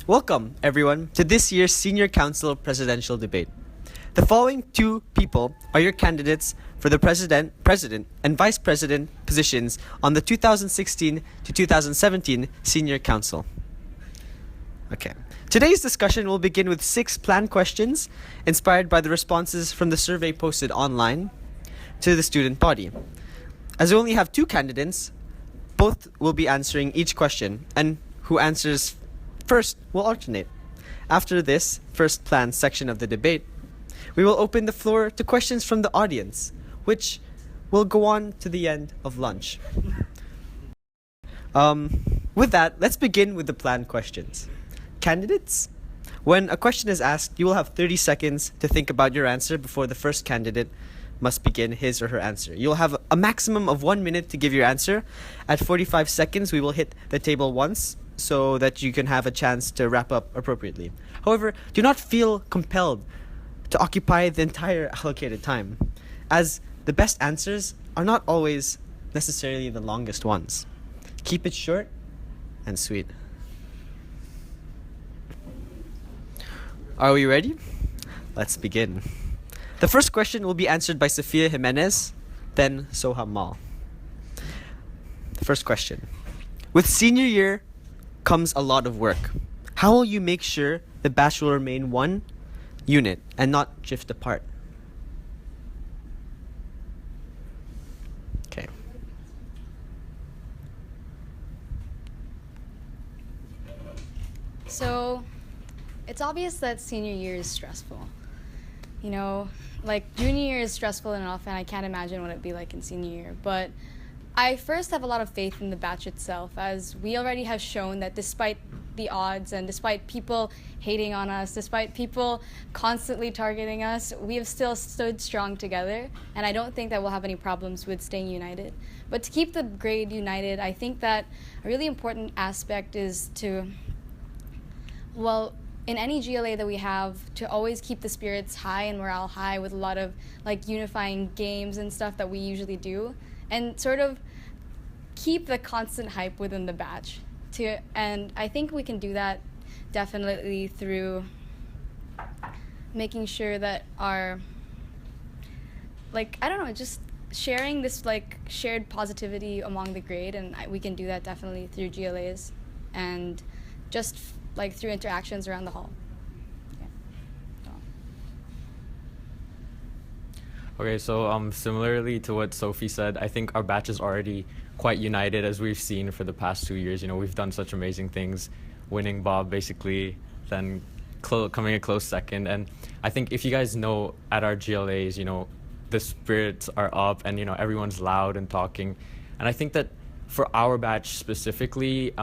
Welcome, everyone, to this year's Senior Council Presidential Debate. The following two people are your candidates for the President, and Vice President positions on the 2016 to 2017 Senior Council. Okay. Today's discussion will begin with 6 planned questions inspired by the responses from the survey posted online to the student body. As we only have 2 candidates, both will be answering each question, and who answers first will alternate. After this first planned section of the debate, we will open the floor to questions from the audience, which will go on to the end of lunch. With that, let's begin with the planned questions. Candidates, when a question is asked, you will have 30 seconds to think about your answer before the first candidate must begin his or her answer. You'll have a maximum of 1 minute to give your answer. At 45 seconds, we will hit the table once, so that you can have a chance to wrap up appropriately. However, do not feel compelled to occupy the entire allocated time, as the best answers are not always necessarily the longest ones. Keep it short and sweet. Are we ready? Let's begin. The first question will be answered by Sophia Jimenez, then Soham Mal. The first question. With senior year comes a lot of work. How will you make sure the batch will remain one unit and not drift apart? Okay. So, it's obvious that senior year is stressful. You know, like junior year is stressful enough, and I can't imagine what it'd be like in senior year. But I first have a lot of faith in the batch itself, as we already have shown that despite the odds and despite people hating on us, despite people constantly targeting us, we have still stood strong together, and I don't think that we'll have any problems with staying united. But to keep the grade united, I think that a really important aspect is to, well, in any GLA that we have, to always keep the spirits high and morale high with a lot of like unifying games and stuff that we usually do, and sort of keep the constant hype within the batch. And I think we can do that definitely through making sure that our, like, I don't know, just sharing this like shared positivity among the grade, and we can do that definitely through GLAs and just like through interactions around the hall. Okay, so similarly to what Sophie said, I think our batch is already quite united, as we've seen for the past 2 years. You know, we've done such amazing things, winning Bob basically, then coming a close second. And I think if you guys know at our GLAs, you know, the spirits are up and, you know, everyone's loud and talking. And I think that for our batch specifically,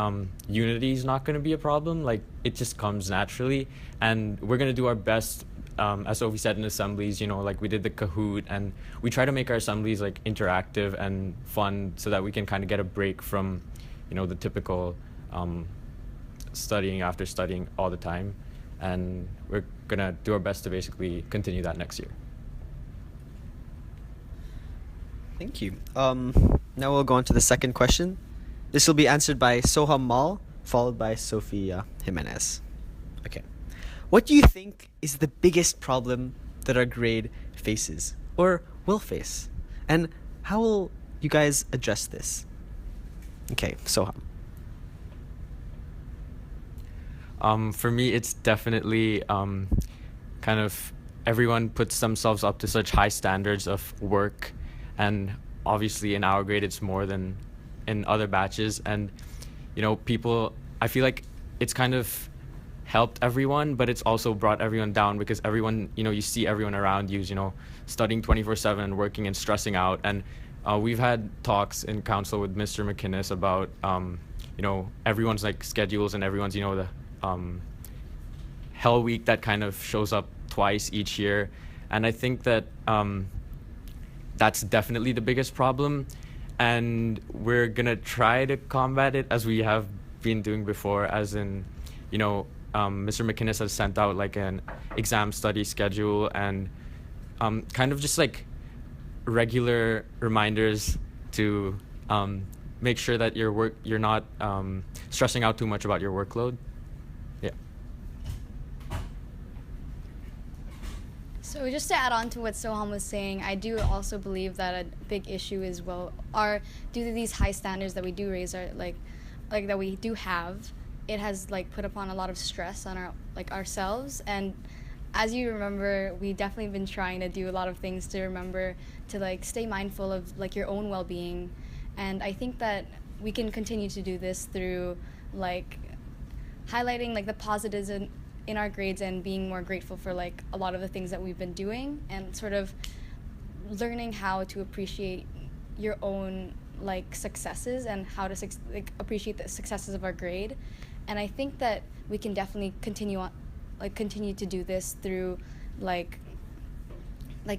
unity is not going to be a problem. Like, it just comes naturally. And we're going to do our best, as Sophie said, in assemblies, you know, like we did the Kahoot, and we try to make our assemblies like interactive and fun so that we can kind of get a break from, you know, the typical studying after studying all the time. And we're going to do our best to basically continue that next year. Thank you. Now we'll go on to the second question. This will be answered by Soham Mal, followed by Sophia Jimenez. Okay. What do you think is the biggest problem that our grade faces or will face? And how will you guys address this? Okay, Soham. For me, it's definitely kind of everyone puts themselves up to such high standards of work, and obviously in our grade it's more than in other batches. And, you know, I feel like it's kind of helped everyone, but it's also brought everyone down, because everyone, you know, you see everyone around you, you know, studying 24/7 and working and stressing out. And we've had talks in council with Mr. McInnes about, you know, everyone's like schedules and everyone's, you know, the Hell Week that kind of shows up twice each year. And I think that that's definitely the biggest problem. And we're gonna try to combat it as we have been doing before, as in, you know, Mr. McInnes has sent out like an exam study schedule and kind of just like regular reminders to make sure that you're not stressing out too much about your workload. Yeah. So just to add on to what Soham was saying, I do also believe that a big issue is are due to these high standards that we do raise like that we do have, it has like put upon a lot of stress on ourselves. And as you remember, we definitely been trying to do a lot of things to remember to like stay mindful of like your own well-being. And I think that we can continue to do this through like highlighting like the positives in our grades and being more grateful for like a lot of the things that we've been doing, and sort of learning how to appreciate your own like successes and how to appreciate the successes of our grade. And I think that we can definitely continue to do this through like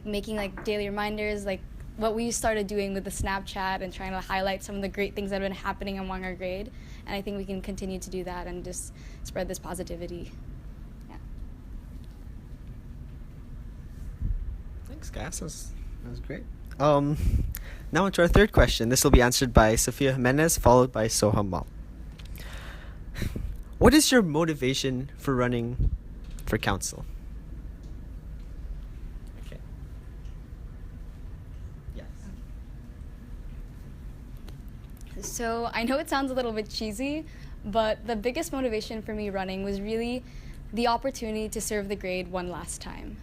making like daily reminders, like what we started doing with the Snapchat and trying to highlight some of the great things that have been happening among our grade. And I think we can continue to do that and just spread this positivity. Yeah. Thanks, guys. That was great. Now on to our third question. This will be answered by Sofia Jimenez, followed by Soham Mal. What is your motivation for running for council? Okay. Yes. So I know it sounds a little bit cheesy, but the biggest motivation for me running was really the opportunity to serve the grade one last time.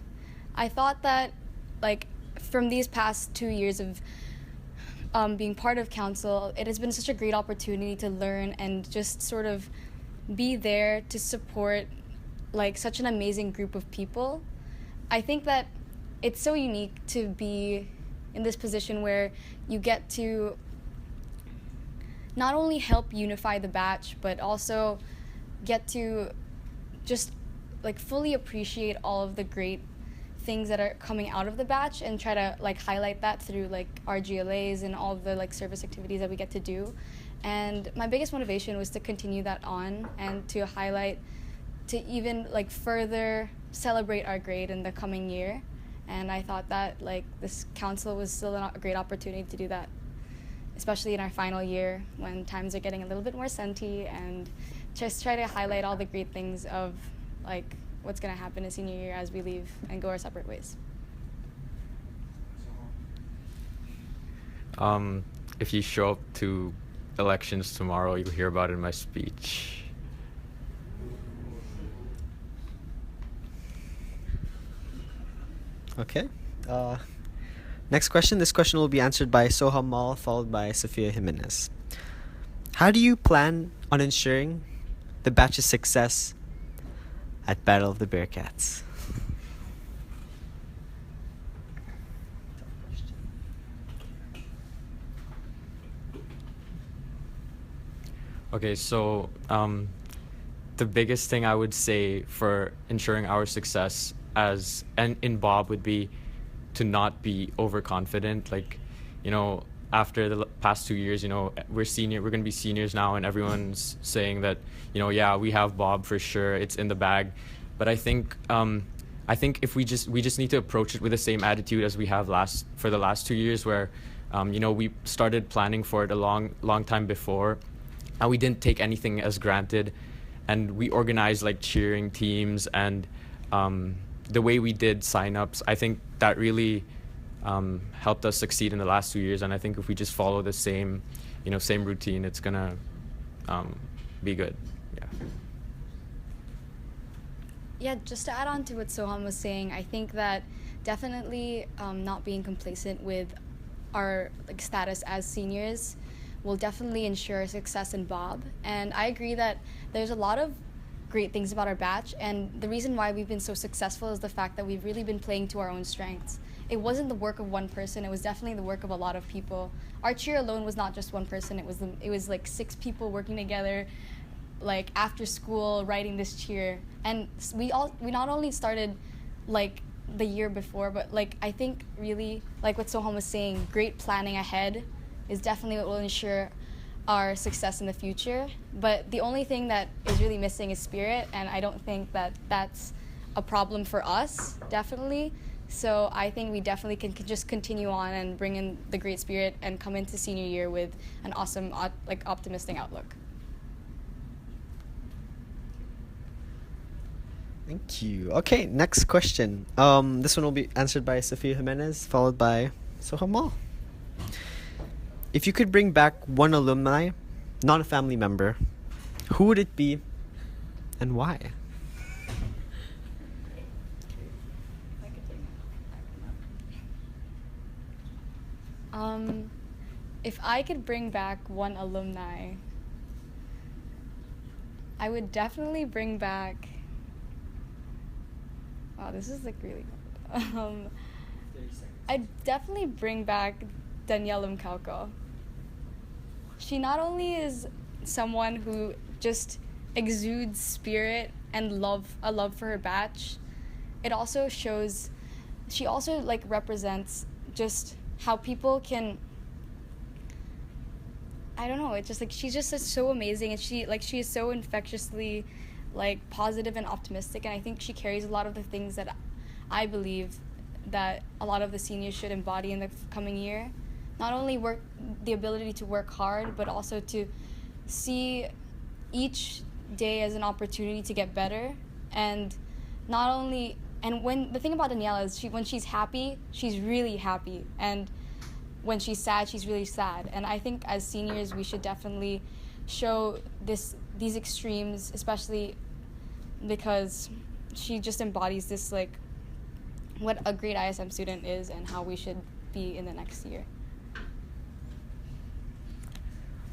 I thought that like from these past 2 years of being part of council, it has been such a great opportunity to learn and just sort of be there to support like such an amazing group of people. I think that it's so unique to be in this position where you get to not only help unify the batch, but also get to just like fully appreciate all of the great things that are coming out of the batch and try to like highlight that through like our GLAs and all of the like service activities that we get to do. And my biggest motivation was to continue that on and to highlight, to even like further celebrate our grade in the coming year. And I thought that like this council was still a great opportunity to do that, especially in our final year when times are getting a little bit more senti, and just try to highlight all the great things of like what's going to happen in senior year as we leave and go our separate ways. If you show up to elections tomorrow, you'll hear about it in my speech. Okay. Next question. This question will be answered by Soham Mal, followed by Sofia Jimenez. How do you plan on ensuring the batch's success at Battle of the Bearcats? Okay, so the biggest thing I would say for ensuring our success and in Bob would be to not be overconfident. Like, after the past 2 years, we're going to be seniors now, and everyone's saying that, yeah, we have Bob for sure, it's in the bag. But I think if we just need to approach it with the same attitude as we have for the last 2 years, where we started planning for it a long time before, and we didn't take anything as granted, and we organized like cheering teams and the way we did signups. I think that really helped us succeed in the last 2 years, and I think if we just follow the same routine, it's gonna be good. Yeah. Yeah, just to add on to what Soham was saying, I think that definitely not being complacent with our like status as seniors will definitely ensure success in Bob. And I agree that there's a lot of great things about our batch, and the reason why we've been so successful is the fact that we've really been playing to our own strengths. It wasn't the work of one person, it was definitely the work of a lot of people. Our cheer alone was not just one person, it was like 6 people working together, like after school writing this cheer. And we not only started like the year before, but like I think really like what Soham was saying, great planning ahead is definitely what will ensure our success in the future. But the only thing that is really missing is spirit, and I don't think that that's a problem for us, definitely. So I think we definitely can just continue on and bring in the great spirit and come into senior year with an awesome, optimistic outlook. Thank you. Okay, next question. This one will be answered by Sofia Jimenez, followed by Sohamal. If you could bring back one alumni, not a family member, who would it be and why? If I could bring back one alumni, I would definitely bring back. Wow, this is like really hard. I'd definitely bring back Danielle Mkalko. She not only is someone who just exudes spirit and a love for her batch, it also shows, she also like represents just how people can, I don't know, it's just like she's just so amazing, and she is so infectiously like positive and optimistic, and I think she carries a lot of the things that I believe that a lot of the seniors should embody in the coming year. Not only the ability to work hard, but also to see each day as an opportunity to get better. And when the thing about Daniela is when she's happy, she's really happy, and when she's sad, she's really sad. And I think as seniors, we should definitely show these extremes, especially because she just embodies this, like, what a great ISM student is and how we should be in the next year.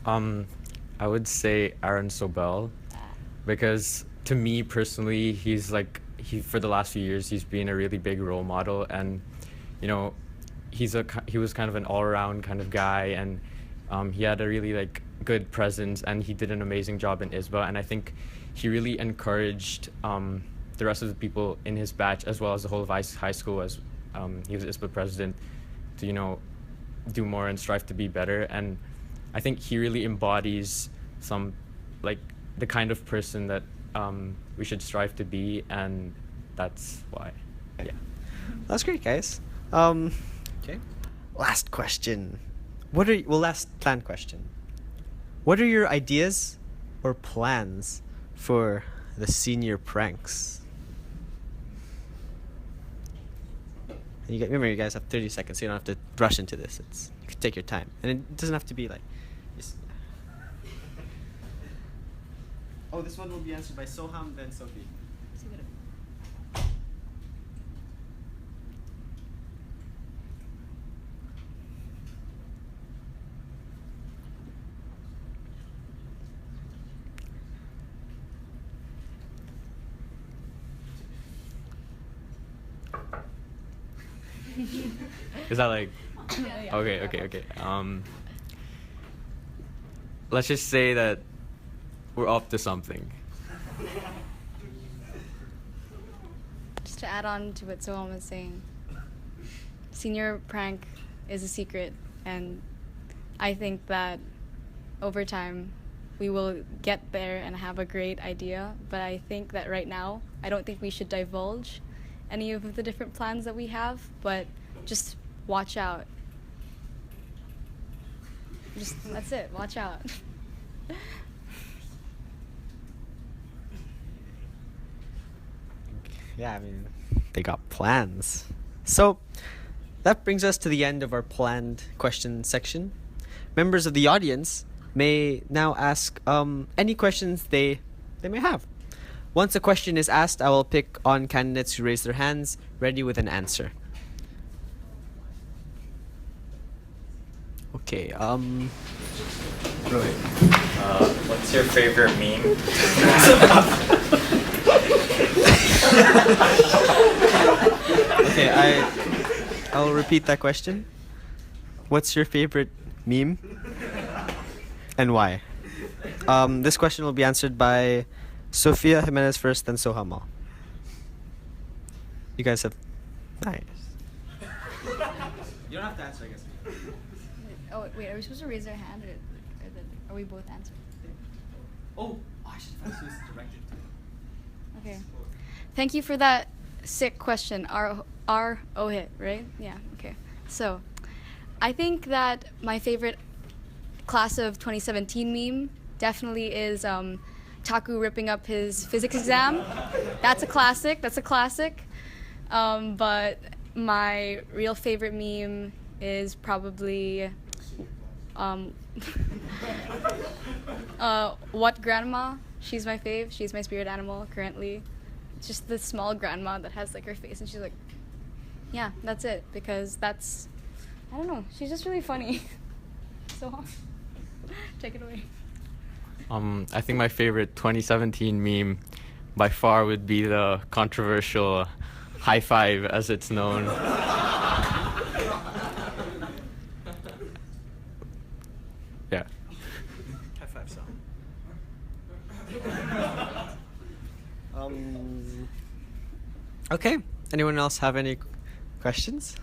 I would say Aaron Sobel, because to me personally, for the last few years, he's been a really big role model, and he was kind of an all-around kind of guy, and he had a really like good presence, and he did an amazing job in ISBA, and I think he really encouraged the rest of the people in his batch, as well as the whole of high school, as he was ISBA president, to do more and strive to be better. And I think he really embodies the kind of person that we should strive to be, and that's why. Yeah. That's great, guys. Okay. Last question. Last planned question. What are your ideas or plans for the senior pranks? And remember, you guys have 30 seconds, so you don't have to rush into this. You can take your time, and it doesn't have to be like. Oh, this one will be answered by Soham, then Sophie. Is that like? Yeah. Okay. Let's just say that we're up to something. Just to add on to what Soham was saying, senior prank is a secret, and I think that over time we will get there and have a great idea, but I think that right now I don't think we should divulge any of the different plans that we have, but just watch out. That's it, watch out. Yeah, I mean, they got plans. So, that brings us to the end of our planned question section. Members of the audience may now ask any questions they may have. Once a question is asked, I will pick on candidates who raise their hands, ready with an answer. Okay, What's your favorite meme? Okay, I'll repeat that question. What's your favorite meme? And why? This question will be answered by Sofia Jimenez first, then Sohamal. You guys have... Nice. You don't have to answer, I guess. Oh, wait, are we supposed to raise our hand or Are we both answering? Oh, I should have used directed. Okay. Thank you for that sick question. Hit, right? Yeah, okay. So, I think that my favorite class of 2017 meme definitely is Taku ripping up his physics exam. That's a classic. But my real favorite meme is probably what grandma? She's my fave. She's my spirit animal currently. It's just the small grandma that has like her face and she's like, yeah, that's it. Because that's, I don't know, she's just really funny. So, take it away. I think my favorite 2017 meme by far would be the controversial high five, as it's known. Yeah. High five song. Okay. Anyone else have any questions?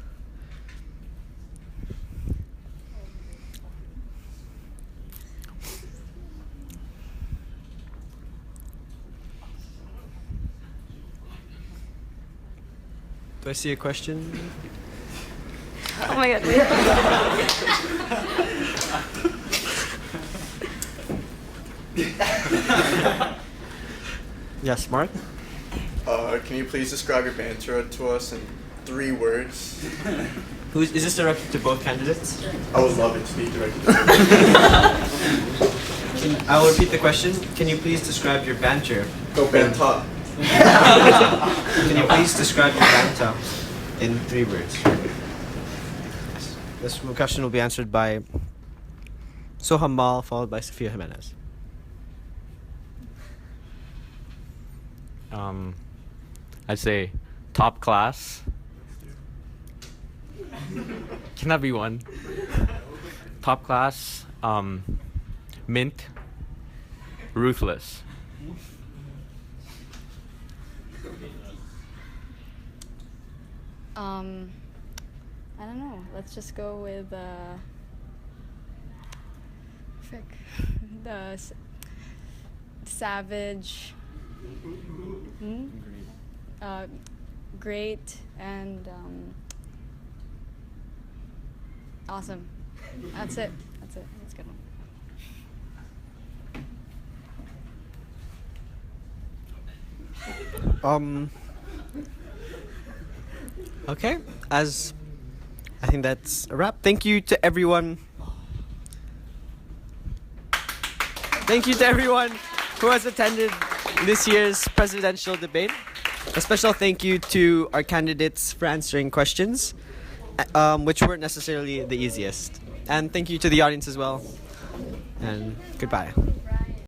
Do I see a question? Oh my god. Yes, Mark? Can you please describe your banter to us in 3 words? Is this directed to both candidates? I would love it to be directed to I will repeat the question. Can you please describe your banter? Go Banta. Can you please describe your banter in 3 words? This question will be answered by Soham Mal, followed by Sofia Jimenez. I'd say top class. Can that be one? Top class, mint, ruthless. I don't know. Let's just go with the savage, great, and awesome. That's it. That's a good one. Okay, as I think that's a wrap. Thank you to everyone. Thank you to everyone who has attended this year's presidential debate. A special thank you to our candidates for answering questions, which weren't necessarily the easiest. And thank you to the audience as well. And goodbye.